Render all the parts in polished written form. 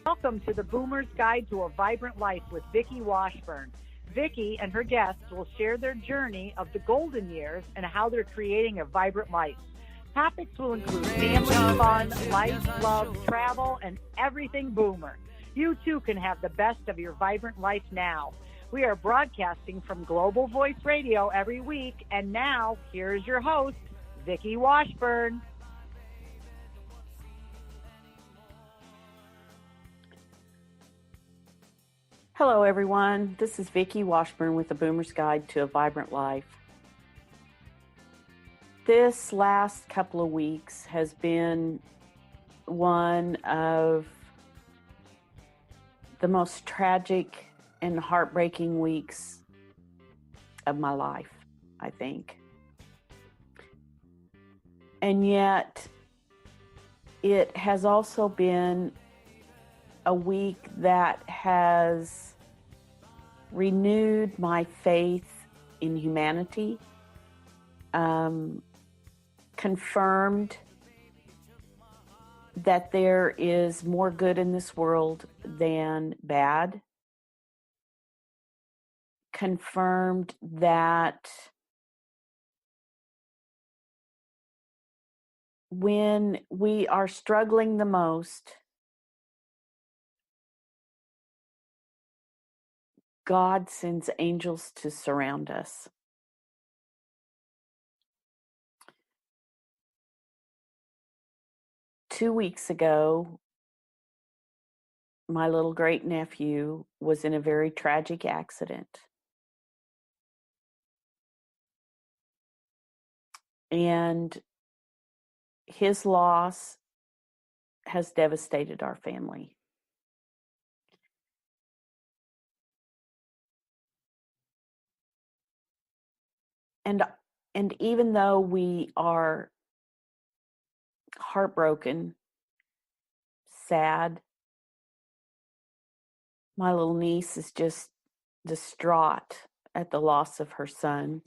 Welcome to the Boomer's Guide to a Vibrant Life with Vicki Washburn. Vicki and her guests will share their journey of the golden years and how they're creating a vibrant life. Topics will include family, fun, life, love, travel, and everything Boomer. You too can have the best of your vibrant life now. We are broadcasting from Global Voice Radio every week, and now here's your host, Vicki Washburn. Hello, everyone. This is Vicki Washburn with the Boomer's Guide to a Vibrant Life. This last couple of weeks has been one of the most tragic and heartbreaking weeks of my life, I think. And yet, it has also been a week that has renewed my faith in humanity, confirmed that there is more good in this world than bad, confirmed that when we are struggling the most, God sends angels to surround us. Two weeks ago, my little great nephew was in a very tragic accident. And his loss has devastated our family. And even though we are heartbroken, sad, my little niece is just distraught at the loss of her son.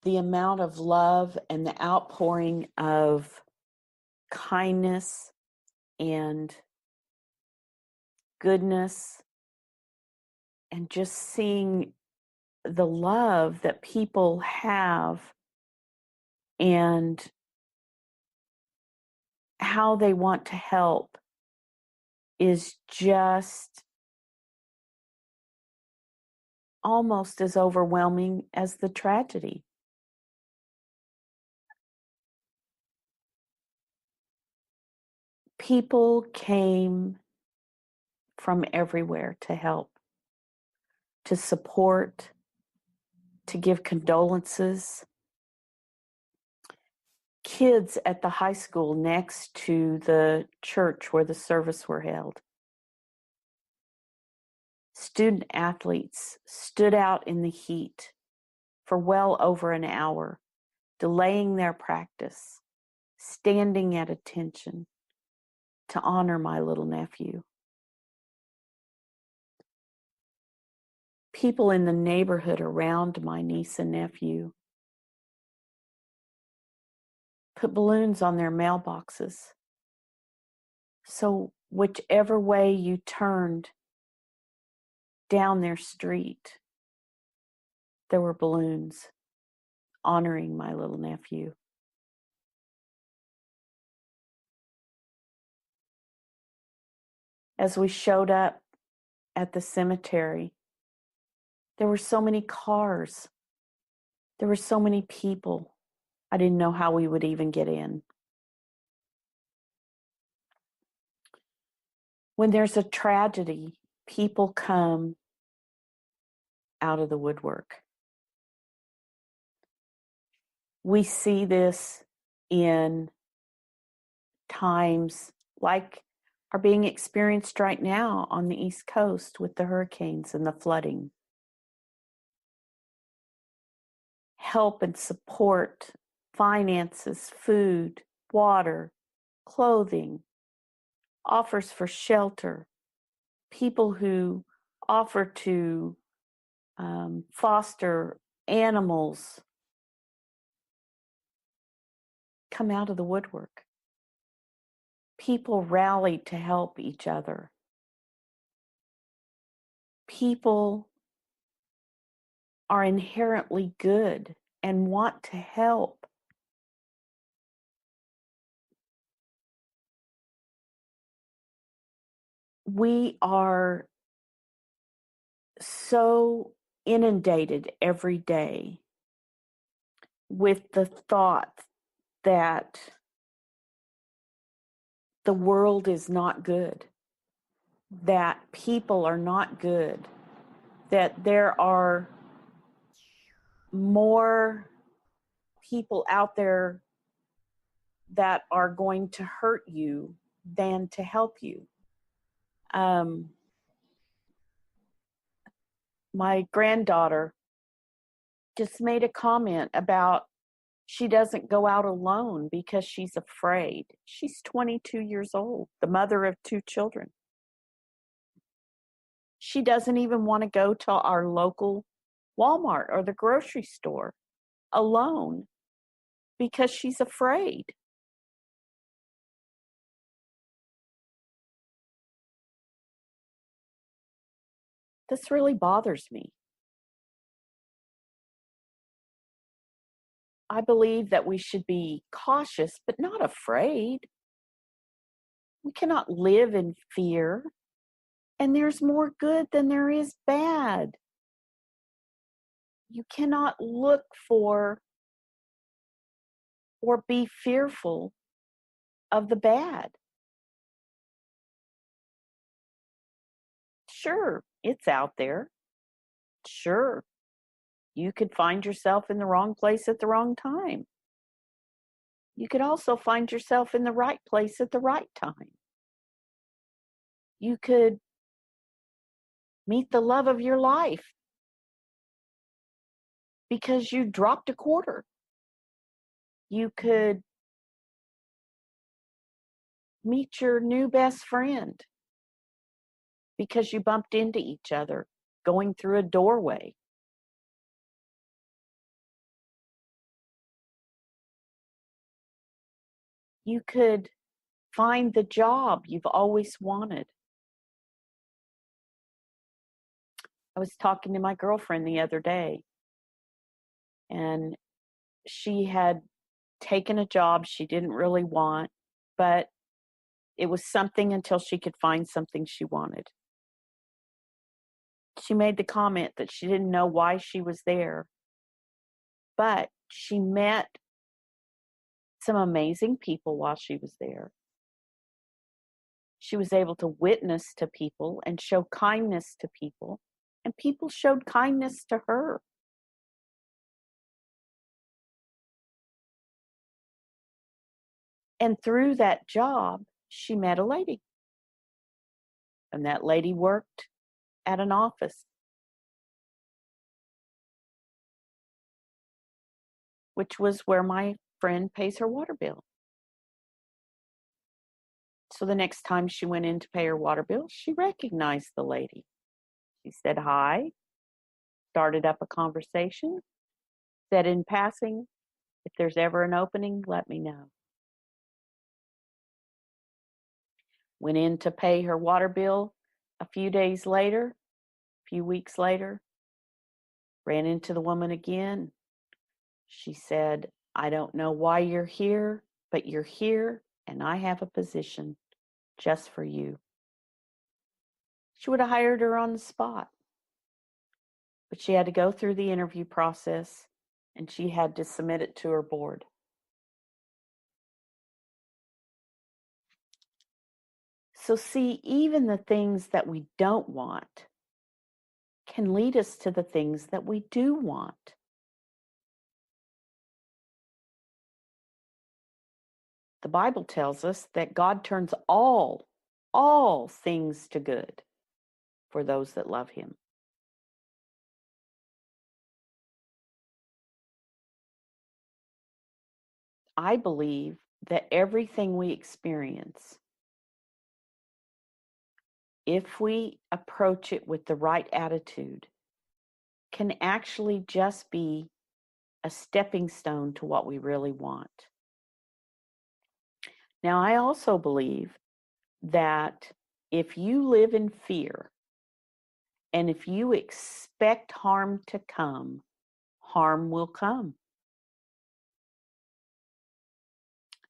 The amount of love and the outpouring of kindness and goodness, and just seeing the love that people have and how they want to help is just almost as overwhelming as the tragedy. People came from everywhere to help, to support, to give condolences. Kids at the high school next to the church where the service were held. Student athletes stood out in the heat for well over an hour, delaying their practice, standing at attention to honor my little nephew. People in the neighborhood around my niece and nephew put balloons on their mailboxes. So whichever way you turned down their street, there were balloons honoring my little nephew. As we showed up at the cemetery, there were so many cars. There were so many people. I didn't know how we would even get in. When there's a tragedy, people come out of the woodwork. We see this in times like are being experienced right now on the East Coast with the hurricanes and the flooding. Help and support, finances, food, water, clothing, offers for shelter, people who offer to foster animals come out of the woodwork. People rallied to help each other. People are inherently good and want to help. We are so inundated every day with the thought that the world is not good, that people are not good, that there are more people out there that are going to hurt you than to help you. My granddaughter just made a comment about she doesn't go out alone because she's afraid. She's 22 years old, the mother of 2 children. She doesn't even want to go to our local Walmart or the grocery store alone because she's afraid. This really bothers me. I believe that we should be cautious, but not afraid. We cannot live in fear, and there's more good than there is bad. You cannot look for or be fearful of the bad. Sure, it's out there. Sure, you could find yourself in the wrong place at the wrong time. You could also find yourself in the right place at the right time. You could meet the love of your life because you dropped a quarter. You could meet your new best friend because you bumped into each other going through a doorway. You could find the job you've always wanted. I was talking to my girlfriend the other day, and she had taken a job she didn't really want, but it was something until she could find something she wanted. She made the comment that she didn't know why she was there, but she met some amazing people while she was there. She was able to witness to people and show kindness to people, and people showed kindness to her. And through that job, she met a lady. And that lady worked at an office, which was where my friend pays her water bill. So the next time she went in to pay her water bill, she recognized the lady. She said hi, started up a conversation, said in passing, if there's ever an opening, let me know. Went in to pay her water bill a few days later, a few weeks later, ran into the woman again. She said, I don't know why you're here, but you're here, and I have a position just for you. She would have hired her on the spot, but she had to go through the interview process, and she had to submit it to her board. So see, even the things that we don't want can lead us to the things that we do want. The Bible tells us that God turns all things to good for those that love him. I believe that everything we experience, if we approach it with the right attitude, can actually just be a stepping stone to what we really want. Now, I also believe that if you live in fear and if you expect harm to come, harm will come.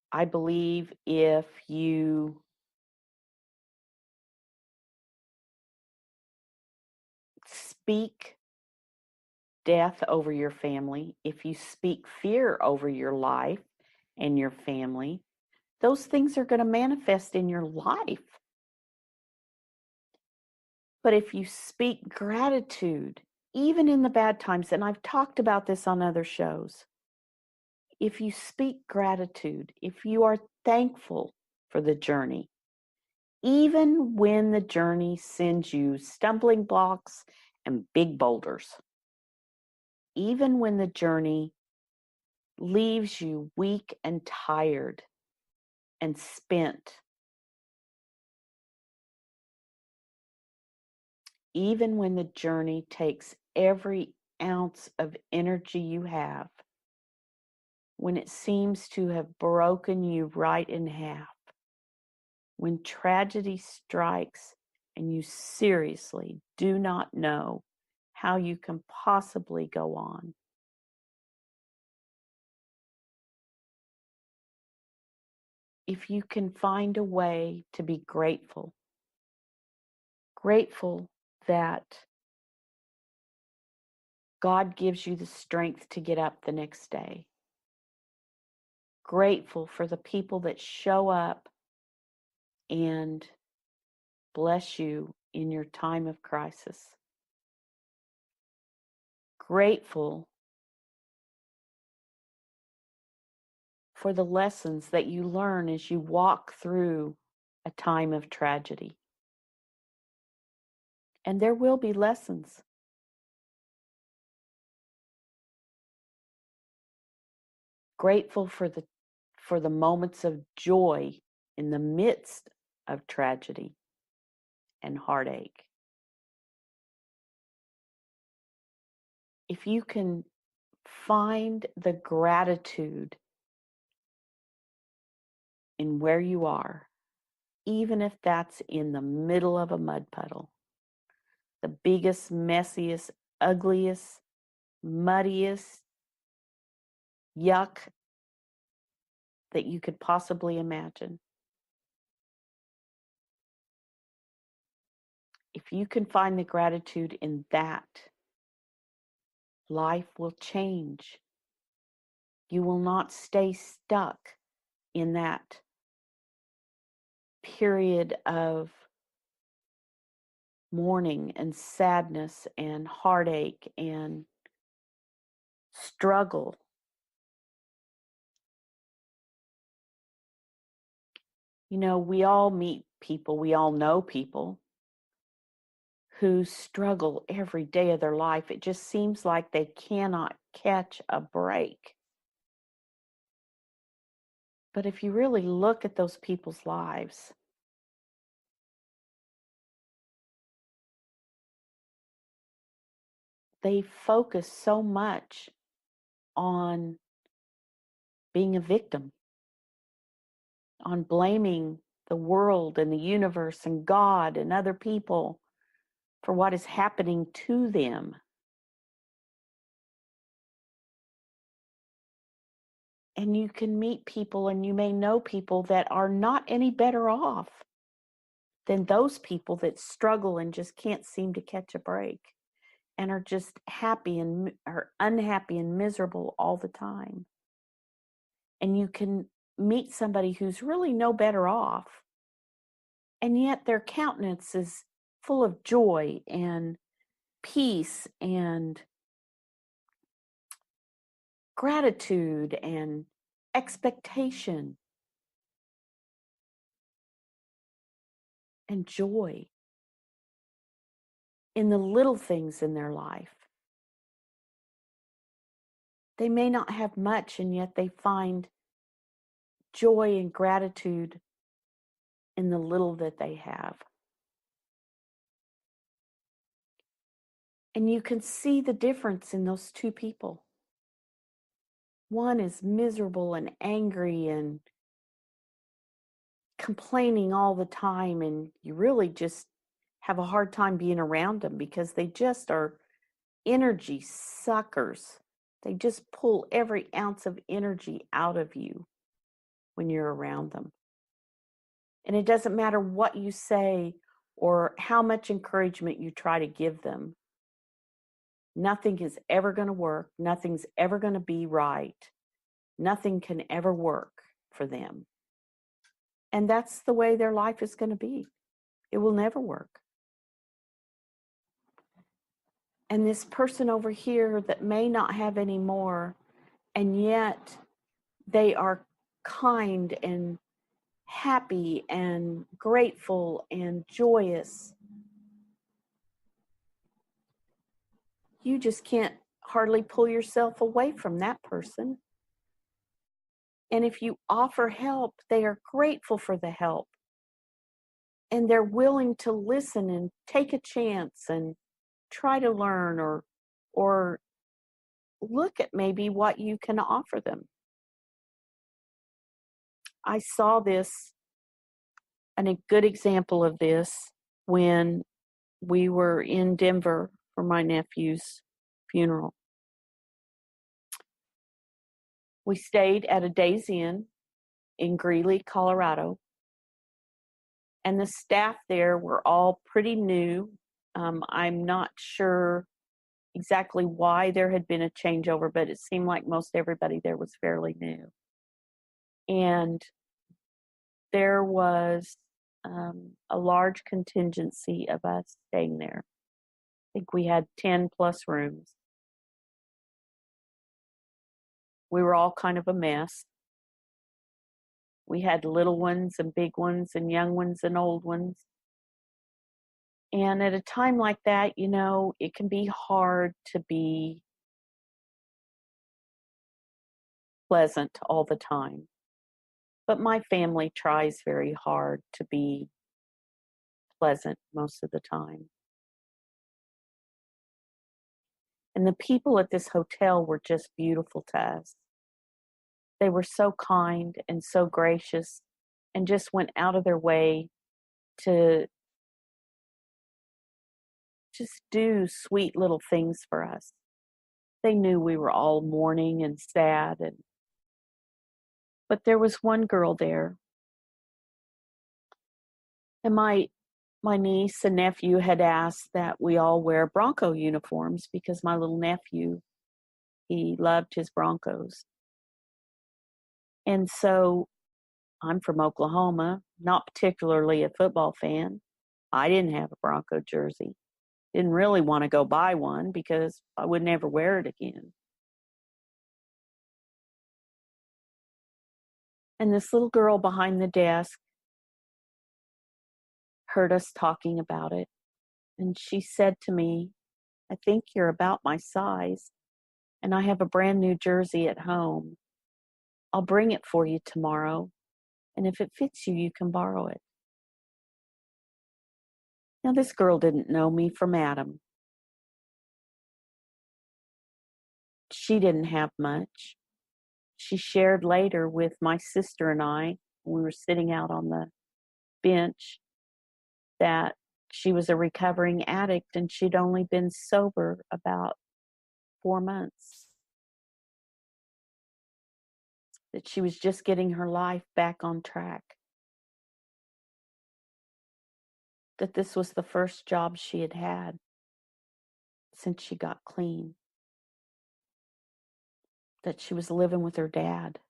I believe if you speak death over your family, if you speak fear over your life and your family, those things are going to manifest in your life. But if you speak gratitude, even in the bad times, and I've talked about this on other shows, if you speak gratitude, if you are thankful for the journey, even when the journey sends you stumbling blocks and big boulders, even when the journey leaves you weak and tired and spent, even when the journey takes every ounce of energy you have, when it seems to have broken you right in half, when tragedy strikes and you seriously do not know how you can possibly go on, if you can find a way to be grateful, grateful that God gives you the strength to get up the next day, grateful for the people that show up and bless you in your time of crisis, grateful for the lessons that you learn as you walk through a time of tragedy. And there will be lessons. Grateful for the moments of joy in the midst of tragedy and heartache. If you can find the gratitude in where you are, even if that's in the middle of a mud puddle, the biggest, messiest, ugliest, muddiest yuck that you could possibly imagine. If you can find the gratitude in that, life will change. You will not stay stuck in that period of mourning and sadness and heartache and struggle. You know, we all meet people, we all know people who struggle every day of their life. It just seems like they cannot catch a break. But if you really look at those people's lives, they focus so much on being a victim, on blaming the world and the universe and God and other people for what is happening to them. And you can meet people and you may know people that are not any better off than those people that struggle and just can't seem to catch a break and are just happy and are unhappy and miserable all the time. And you can meet somebody who's really no better off, and yet their countenance is full of joy and peace and gratitude and expectation and joy in the little things in their life. They may not have much, and yet they find joy and gratitude in the little that they have. And you can see the difference in those two people. One is miserable and angry and complaining all the time, and you really just have a hard time being around them because they just are energy suckers. They just pull every ounce of energy out of you when you're around them. And it doesn't matter what you say or how much encouragement you try to give them. Nothing is ever going to work. Nothing's ever going to be right. Nothing can ever work for them. And that's the way their life is going to be. It will never work. And this person over here that may not have any more, and yet they are kind and happy and grateful and joyous. You just can't hardly pull yourself away from that person. And if you offer help, they are grateful for the help. And they're willing to listen and take a chance and try to learn or look at maybe what you can offer them. I saw this, and a good example of this, when we were in Denver for my nephew's funeral. We stayed at a Days Inn in Greeley, Colorado, and the staff there were all pretty new. I'm not sure exactly why there had been a changeover, but it seemed like most everybody there was fairly new. And there was a large contingency of us staying there. I think we had 10 plus rooms. We were all kind of a mess. We had little ones and big ones and young ones and old ones. And at a time like that, you know, it can be hard to be pleasant all the time. But my family tries very hard to be pleasant most of the time. And the people at this hotel were just beautiful to us. They were so kind and so gracious and just went out of their way to just do sweet little things for us. They knew we were all mourning and sad, but there was one girl there, and my niece and nephew had asked that we all wear Bronco uniforms because my little nephew, he loved his Broncos. And so I'm from Oklahoma, not particularly a football fan. I didn't have a Bronco jersey. Didn't really want to go buy one because I would never wear it again. And this little girl behind the desk heard us talking about it. And she said to me, "I think you're about my size, and I have a brand new jersey at home. I'll bring it for you tomorrow, and if it fits you, you can borrow it." Now, this girl didn't know me from Adam. She didn't have much. She shared later with my sister and I, when we were sitting out on the bench, that she was a recovering addict and she'd only been sober about 4 months. That she was just getting her life back on track. That this was the first job she had had since she got clean. That she was living with her dad.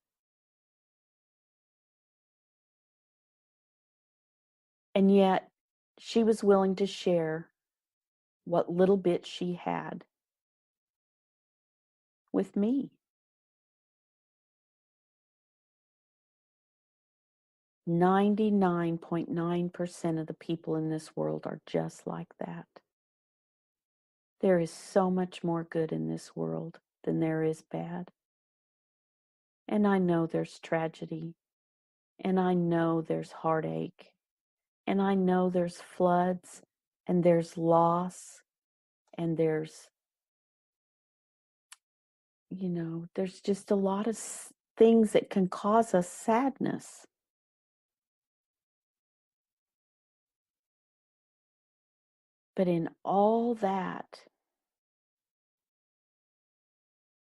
And yet, she was willing to share what little bit she had with me. 99.9% of the people in this world are just like that. There is so much more good in this world than there is bad. And I know there's tragedy. And I know there's heartache. And I know there's floods. And there's loss. And there's, there's just a lot of things that can cause us sadness. But in all that,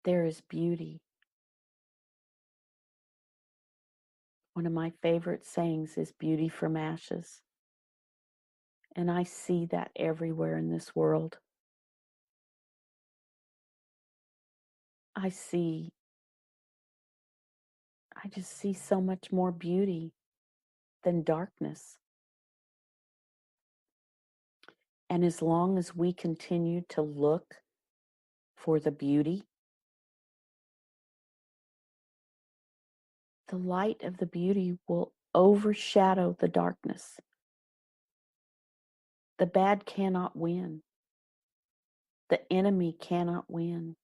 there is beauty. One of my favorite sayings is beauty from ashes. And I see that everywhere in this world. I just see so much more beauty than darkness. And as long as we continue to look for the beauty, the light of the beauty will overshadow the darkness. The bad cannot win. The enemy cannot win.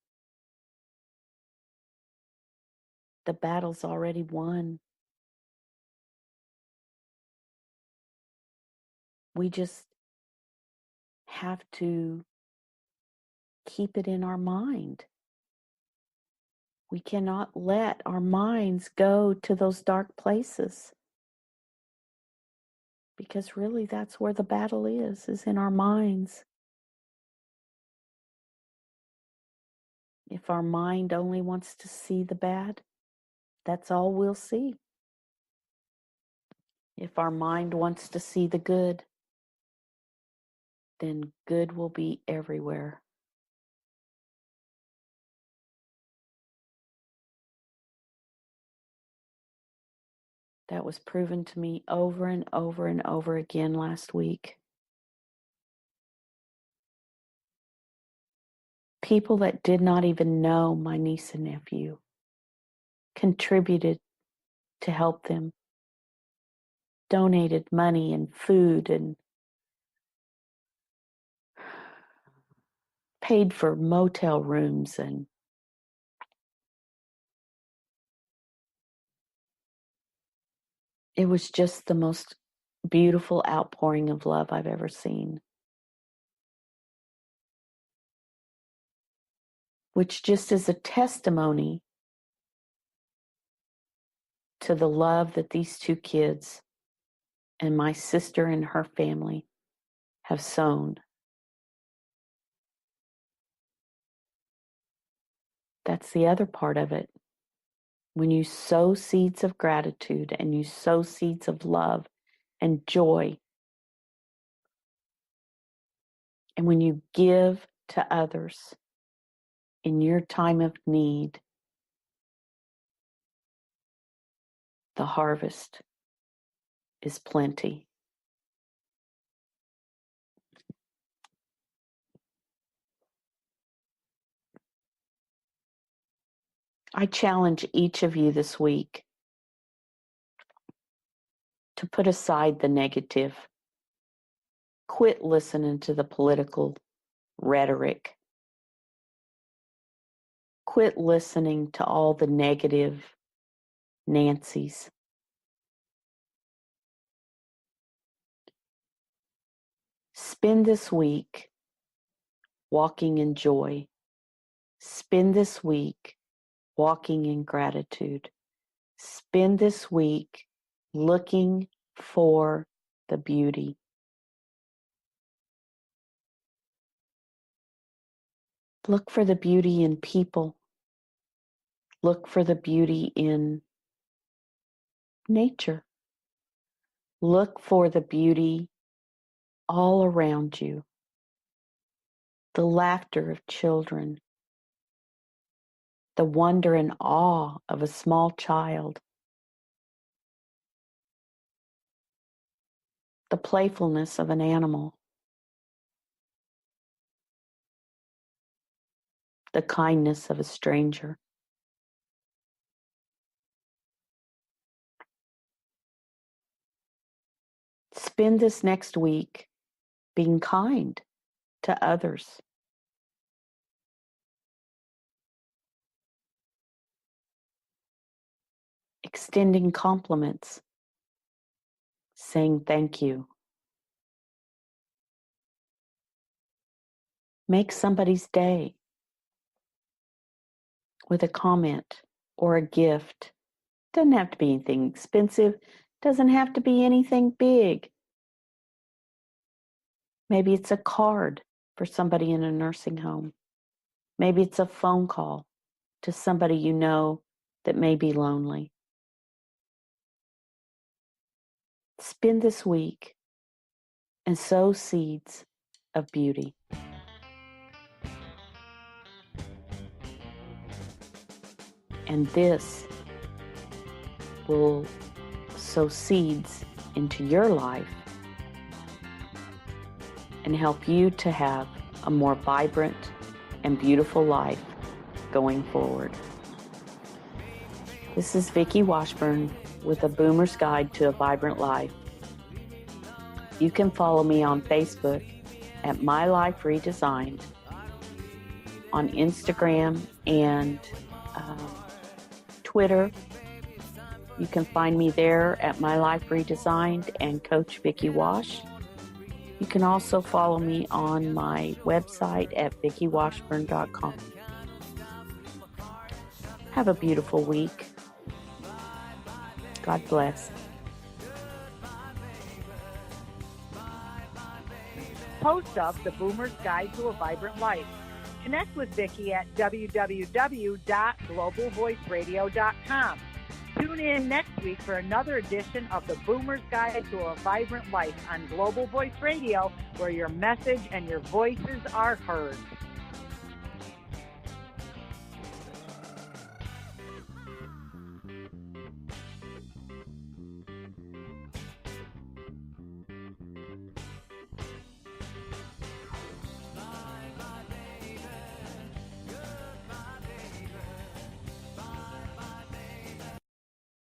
The battle's already won. We just have to keep it in our mind. We cannot let our minds go to those dark places. Because really that's where the battle is in our minds. If our mind only wants to see the bad, that's all we'll see. If our mind wants to see the good, then good will be everywhere. That was proven to me over and over and over again last week. People that did not even know my niece and nephew contributed to help them, donated money and food and paid for motel rooms, and it was just the most beautiful outpouring of love I've ever seen. Which just is a testimony to the love that these two kids and my sister and her family have sown. That's the other part of it. When you sow seeds of gratitude and you sow seeds of love and joy, and when you give to others in your time of need, the harvest is plenty. I challenge each of you this week to put aside the negative. Quit listening to the political rhetoric. Quit listening to all the negative Nancys. Spend this week walking in joy. Spend this week walking in gratitude. Spend this week looking for the beauty. Look for the beauty in people. Look for the beauty in nature. Look for the beauty all around you. The laughter of children. The wonder and awe of a small child. The playfulness of an animal. The kindness of a stranger. Spend this next week being kind to others. Extending compliments. Saying thank you. Make somebody's day with a comment or a gift. Doesn't have to be anything expensive. Doesn't have to be anything big. Maybe it's a card for somebody in a nursing home. Maybe it's a phone call to somebody you know that may be lonely. Spend this week and sow seeds of beauty. And this will sow seeds into your life and help you to have a more vibrant and beautiful life going forward. This is Vicki Washburn with A Boomer's Guide to a Vibrant Life. You can follow me on Facebook at My Life Redesigned, on Instagram and Twitter. You can find me there at My Life Redesigned and Coach Vicki Wash. You can also follow me on my website at vickiwashburn.com. Have a beautiful week. God bless. Host of The Boomer's Guide to a Vibrant Life. Connect with Vicki at www.globalvoiceradio.com. Tune in next week for another edition of The Boomer's Guide to a Vibrant Life on Global Voice Radio, where your message and your voices are heard.